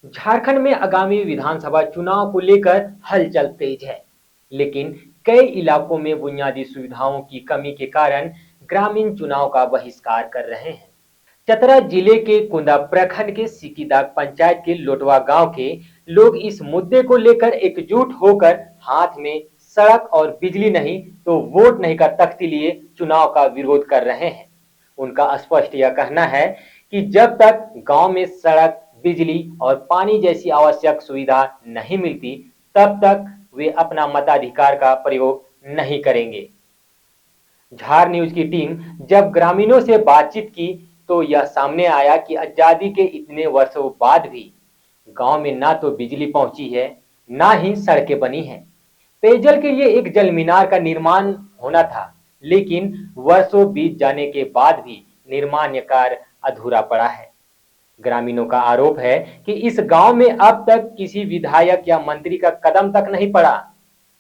झारखंड में आगामी विधानसभा चुनाव को लेकर हलचल तेज है, लेकिन कई इलाकों में बुनियादी सुविधाओं की कमी के कारण ग्रामीण चुनाव का बहिष्कार कर रहे हैं। चतरा जिले के कुंदा प्रखंड के सिकीदाग पंचायत के लोटवा गांव के लोग इस मुद्दे को लेकर एकजुट होकर हाथ में सड़क और बिजली नहीं तो वोट नहीं का तख्ती लिए चुनाव का विरोध कर रहे हैं। उनका स्पष्ट यह कहना है कि जब तक गांव में सड़क, बिजली और पानी जैसी आवश्यक सुविधा नहीं मिलती, तब तक वे अपना मताधिकार का प्रयोग नहीं करेंगे। झार न्यूज की टीम जब ग्रामीणों से बातचीत की तो यह सामने आया कि आजादी के इतने वर्षों बाद भी गांव में ना तो बिजली पहुंची है, ना ही सड़कें बनी हैं। पेयजल के लिए एक जल मीनार का निर्माण होना था, लेकिन वर्षों बीत जाने के बाद भी निर्माण कार्य अधूरा पड़ा है। ग्रामीणों का आरोप है कि इस गांव में अब तक किसी विधायक या मंत्री का कदम तक नहीं पड़ा।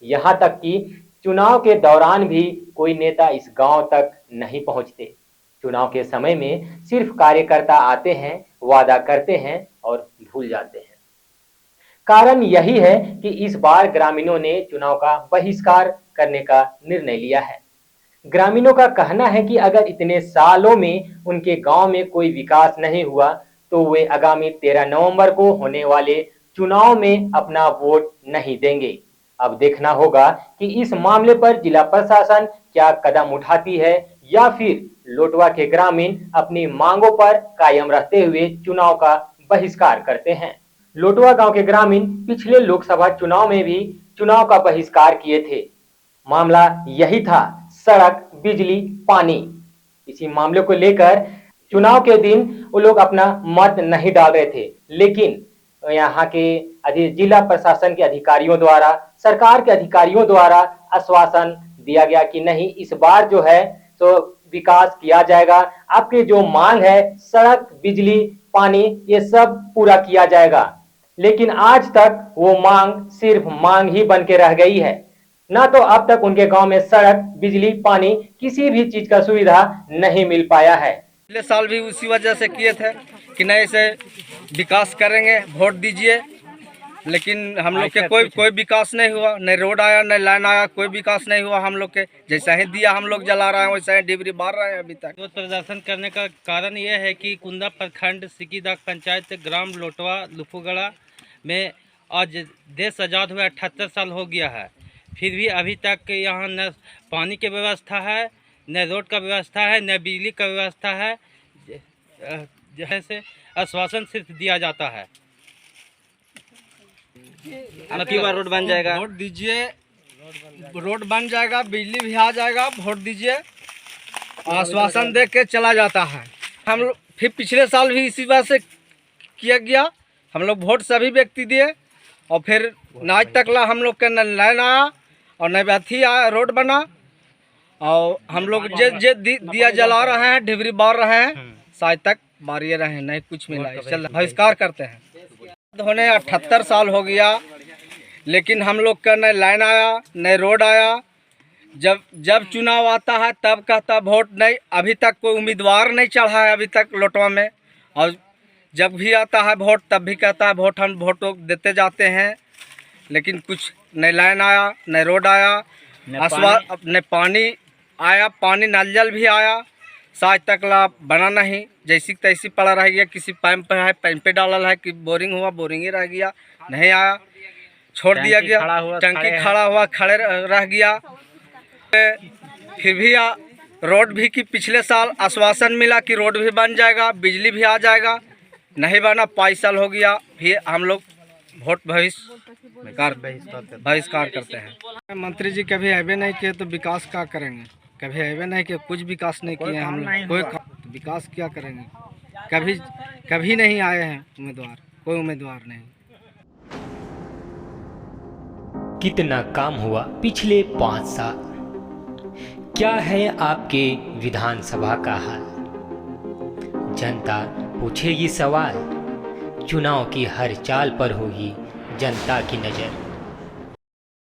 यहां तक कि चुनाव के दौरान भी कोई नेता इस गांव तक नहीं पहुंचते। चुनाव के समय में सिर्फ कार्यकर्ता आते हैं, वादा करते हैं और भूल जाते हैं। कारण यही है कि इस बार ग्रामीणों ने चुनाव का बहिष्कार करने का निर्णय लिया है। ग्रामीणों का कहना है कि अगर इतने सालों में उनके गांव में कोई विकास नहीं हुआ तो वे आगामी 13 नवंबर को होने वाले चुनाव में अपना वोट नहीं देंगे। अब देखना होगा कि इस मामले पर जिला प्रशासन क्या कदम उठाती है या फिर लोटवा के ग्रामीण अपनी मांगों पर कायम रहते हुए चुनाव का बहिष्कार करते हैं। लोटवा गांव के ग्रामीण पिछले लोकसभा चुनाव में भी चुनाव का बहिष्कार किए थे। मामला यही था, सड़क, बिजली, पानी। इसी मामले को लेकर चुनाव के दिन वो लोग अपना मत नहीं डाल रहे थे, लेकिन यहाँ के जिला प्रशासन के अधिकारियों द्वारा, सरकार के अधिकारियों द्वारा आश्वासन दिया गया कि नहीं, इस बार जो है तो विकास किया जाएगा। आपकी जो मांग है सड़क, बिजली, पानी, ये सब पूरा किया जाएगा। लेकिन आज तक वो मांग सिर्फ मांग ही बन के रह गई है। ना तो अब तक उनके गांव में सड़क, बिजली, पानी, किसी भी चीज का सुविधा नहीं मिल पाया है। पिछले साल भी उसी वजह से किए थे कि नहीं से विकास करेंगे, वोट दीजिए, लेकिन हम लोग के कोई विकास नहीं हुआ। न रोड आया, न लाइन आया, कोई विकास नहीं हुआ। हम लोग के जैसा ही दिया हम लोग जला रहे हैं, वैसा ही डिबरी बार रहे हैं अभी तक। विरोध प्रदर्शन करने का कारण यह है कि कुंदा प्रखंड सिकीदाग पंचायत ग्राम लोटवा लुफुगड़ा में आज देश आज़ाद हुआ 78 साल हो गया है, फिर भी अभी तक यहाँ न पानी की व्यवस्था है, न रोड का व्यवस्था है, न बिजली का व्यवस्था है। जैसे आश्वासन सिर्फ दिया जाता है। अबकी बार रोड बन जाएगा, वोट दीजिए, रोड बन जाएगा, बिजली भी आ जाएगा, वोट दीजिए, आश्वासन दे के चला जाता है। हम लोग फिर पिछले साल भी इसी बात से किया गया। हम लोग वोट सभी व्यक्ति दिए और फिर आज तक ला हम लोग के न लाइन आया और न अथी आया, रोड बना। और हम लोग जे दिया जला रहे हैं, ढिबरी बार रहे हैं, शायद तक बारिए रहे हैं, नहीं कुछ मिला। चल बहिष्कार करते हैं। होने 78 साल हो गया, लेकिन हम लोग का न लाइन आया, न रोड आया। जब चुनाव आता है तब कहता वोट नहीं। अभी तक कोई उम्मीदवार नहीं चढ़ा है अभी तक लोटवा में। और जब भी आता है वोट तब भी कहता है वोट, हम वोट देते जाते हैं, लेकिन कुछ न लाइन आया, न रोड आया, न पानी आया। पानी नल जल भी आया, आज तक ला बना नहीं, जैसी तैसी पड़ा रह गया। किसी पाइप पे है, पाइप पे डालल है, कि बोरिंग हुआ, बोरिंग ही रह गया, नहीं आया, छोड़ दिया गया। टंकी खड़ा हुआ, खड़े रह गया। फिर भी रोड भी कि पिछले साल आश्वासन मिला कि रोड भी बन जाएगा, बिजली भी आ जाएगा, नहीं बना। 5 साल हो गया, फिर हम लोग वोट बहिष्कार करते हैं। मंत्री जी कभी अबे नहीं किए तो विकास क्या करेंगे? कभी अबे नहीं किए, कुछ विकास नहीं किए हम लोग। कोई विकास क्या करेंगे? कभी नहीं आए हैं उम्मीदवार, कोई उम्मीदवार नहीं। कितना काम हुआ पिछले 5 साल? क्या है आपके विधानसभा का हाल? जनता पूछेगी सवाल, चुनाव की हर चाल पर होगी जनता की नज़र।